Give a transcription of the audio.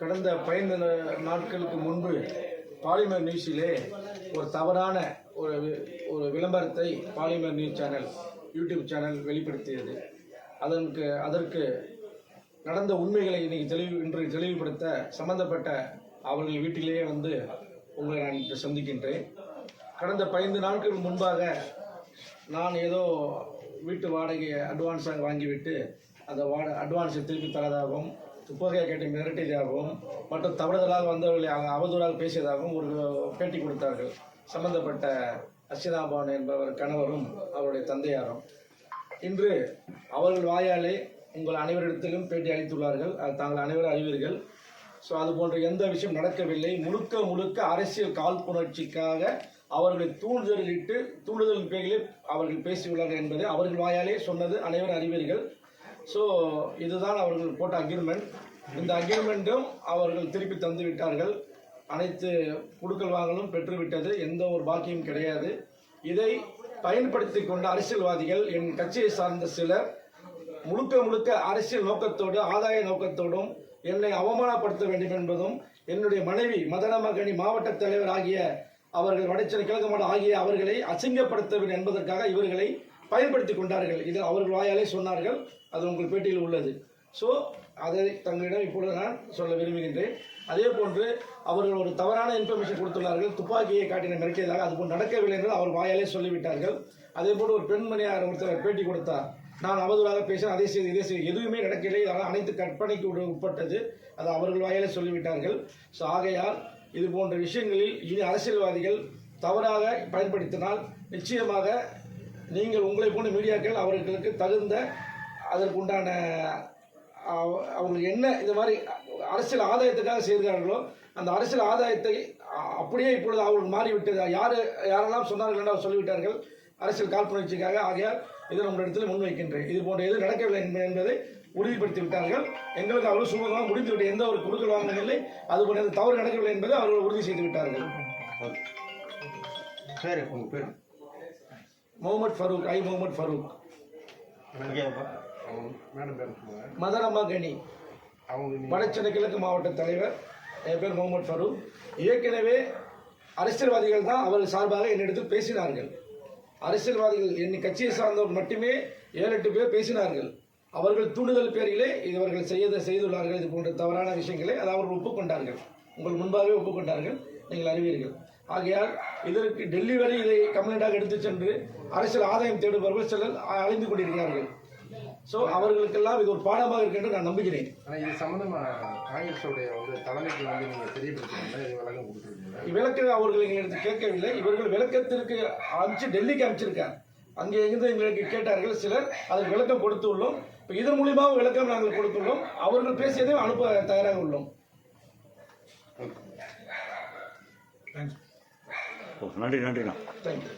கடந்த 15 நாட்களுக்கு முன்பு பாலிமர் நியூஸிலே ஒரு தவறான ஒரு விளம்பரத்தை Polimer news channel YouTube channel வெளிப்படுத்தியது. அதற்கு நடந்த உண்மைகளை இன்று தெளிவுபடுத்த சம்பந்தப்பட்ட அவர்கள் வீட்டிலேயே வந்து உங்களை நான் இன்று சந்திக்கின்றேன். கடந்த 15 நாட்களுக்கு முன்பாக நான் ஏதோ வீட்டு வாடகையை அட்வான்ஸாக வாங்கிவிட்டு அந்த அட்வான்ஸை திருப்பி தரதாகவும், துப்பாக்கியை கேட்டு மிரட்டியதாகவும், மற்றும் தவறுதலாக வந்தவர்களை அவதூறாக பேசியதாகவும் ஒரு பேட்டி கொடுத்தார்கள். சம்பந்தப்பட்ட அர்ச்சனாபான் என்பவர் கணவரும் அவருடைய தந்தையாரும் இன்று அவர்கள் வாயாலே உங்கள் அனைவரிடத்திலும் பேட்டி அளித்துள்ளார்கள். அது தாங்கள் அனைவரும் அறிவீர்கள். ஸோ அது போன்ற எந்த விஷயம் நடக்கவில்லை. முழுக்க அரசியல் காழ்ப்புணர்ச்சிக்காக அவர்களை தூண்டுதல் பேரில் அவர்கள் பேசியுள்ளார்கள் என்பதை அவர்கள் வாயாலே சொன்னது அனைவரும் அறிவீர்கள். ஸோ இதுதான் அவர்கள் போட்ட அக்ரிமெண்ட். இந்த அக்ரிமெண்ட்டும் அவர்கள் திருப்பி தந்து விட்டார்கள். அனைத்து குடுக்கல் வாங்கலும் பெற்றுவிட்டது. எந்த ஒரு பாக்கியும் கிடையாது. இதை பயன்படுத்தி கொண்ட அரசியல்வாதிகள், என் கட்சியை சார்ந்த சிலர் முழுக்க அரசியல் நோக்கத்தோடு, ஆதாய நோக்கத்தோடும் என்னை அவமானப்படுத்த வேண்டும் என்பதும், என்னுடைய மனைவி மதனமகனி மாவட்ட தலைவர் ஆகிய அவர்கள் வடசென்னை கிழக்கு மாவட்டம் ஆகிய அவர்களை அசிங்கப்படுத்த வேண்டும் என்பதற்காக இவர்களை பயன்படுத்தி கொண்டார்கள். இதில் அவர்கள் வாயாலே சொன்னார்கள். அது உங்கள் பேட்டியில் உள்ளது. ஸோ அதை தங்களிடம் இப்பொழுது நான் சொல்ல விரும்புகின்றேன். அதே போன்று அவர்கள் ஒரு தவறான இன்ஃபர்மேஷன் கொடுத்துள்ளார்கள். துப்பாக்கியை காட்டின மிரட்டியதாக அதுபோல் நடக்கவில்லை என்று அவர் வாயாலே சொல்லிவிட்டார்கள். அதே போன்று ஒரு பெண்மணியார் ஒருத்தர் பேட்டி கொடுத்தார். நான் அவதூறாக பேச அதை செய்து இதை செய்து எதுவுமே நடக்கவில்லை, அதனால் அனைத்து கற்பனைக்கு உட்பட்டது, அது அவர்கள் வாயாலே சொல்லிவிட்டார்கள். ஸோ ஆகையால் இது போன்ற விஷயங்களில் இனி அரசியல்வாதிகள் தவறாக பயன்படுத்தினால் நிச்சயமாக நீங்கள் உங்களை போன்ற மீடியாக்கள் அவர்களுக்கு தகுந்த அதற்குண்டான அவங்களுக்கு என்ன இது மாதிரி அரசியல் ஆதாயத்துக்காக செய்கிறார்களோ அந்த அரசியல் ஆதாயத்தை அப்படியே இப்பொழுது அவர்கள் மாறிவிட்டது. யாரெல்லாம் சொன்னார்கள் என்று அவர் சொல்லிவிட்டார்கள் அரசியல் காழ்ப்புணர்ச்சிக்காக. ஆகையால் இதை உங்களிடத்தில் முன்வைக்கின்றேன். இது போன்ற எது நடக்கவில்லை என்பதை உறுதிப்படுத்தி விட்டார்கள். எங்களுக்கு அவ்வளவு சுமூகமாக முடிந்துவிட்டு எந்த ஒரு குடுக்கல் வாங்கவில்லை, அதுபோல தவறு நடக்கவில்லை என்பதை அவர்கள் உறுதி செய்து விட்டார்கள். சரி, உங்க பேர்? முகமது ஃபரூக். முகமது ஃபரூக். மதரமா கனி, வடசென்னை கிழக்கு மாவட்ட தலைவர். என் பேர் முகமது ஃபரூக். ஏற்கனவே அரசியல்வாதிகள் தான் அவர்கள் சார்பாக என்னிடத்தில் பேசினார்கள். அரசியல்வாதிகள் என் கட்சியை சார்ந்தவர்கள் மட்டுமே 7-8 பேர் பேசினார்கள். அவர்கள் தூண்டுதல் பேரிலே இவர்கள் செய்துள்ளார்கள். இது போன்ற தவறான விஷயங்களை அதை அவர்கள் ஒப்புக்கொண்டார்கள். உங்கள் முன்பாகவே ஒப்புக்கொண்டார்கள், நீங்கள் அறிவீர்கள். ஆகையால் இதற்கு டெல்லி வரை இதை கம்ப்ளைண்டாக எடுத்து சென்று அரசியல் ஆதாயம் தேடுபவர்கள் சிலர் அழிந்து கொண்டிருக்கிறார்கள். ஸோ அவர்களுக்கெல்லாம் இது ஒரு பாடமாக இருக்கு என்று நான் நம்புகிறேன். இது சம்பந்தமாக காங்கிரஸுடைய தலைமைக்கு நீங்கள் தெரியப்படுத்தீங்க, விளக்க அவர்கள் எங்களுக்கு கேட்கவில்லை. இவர்கள் விளக்கத்திற்கு அனுப்பிச்சு டெல்லிக்கு அனுப்பிச்சிருக்கார். அங்கே இருந்து எங்களுக்கு கேட்டார்கள் சிலர், அதற்கு விளக்கம் கொடுத்துள்ளோம். இப்போ இதன் மூலியமாக விளக்கம் நாங்கள் கொடுத்துள்ளோம். அவர்கள் பேசியதையும் அனுப்ப தயாராக உள்ளோம். நன்றி. தேங்க்யூ.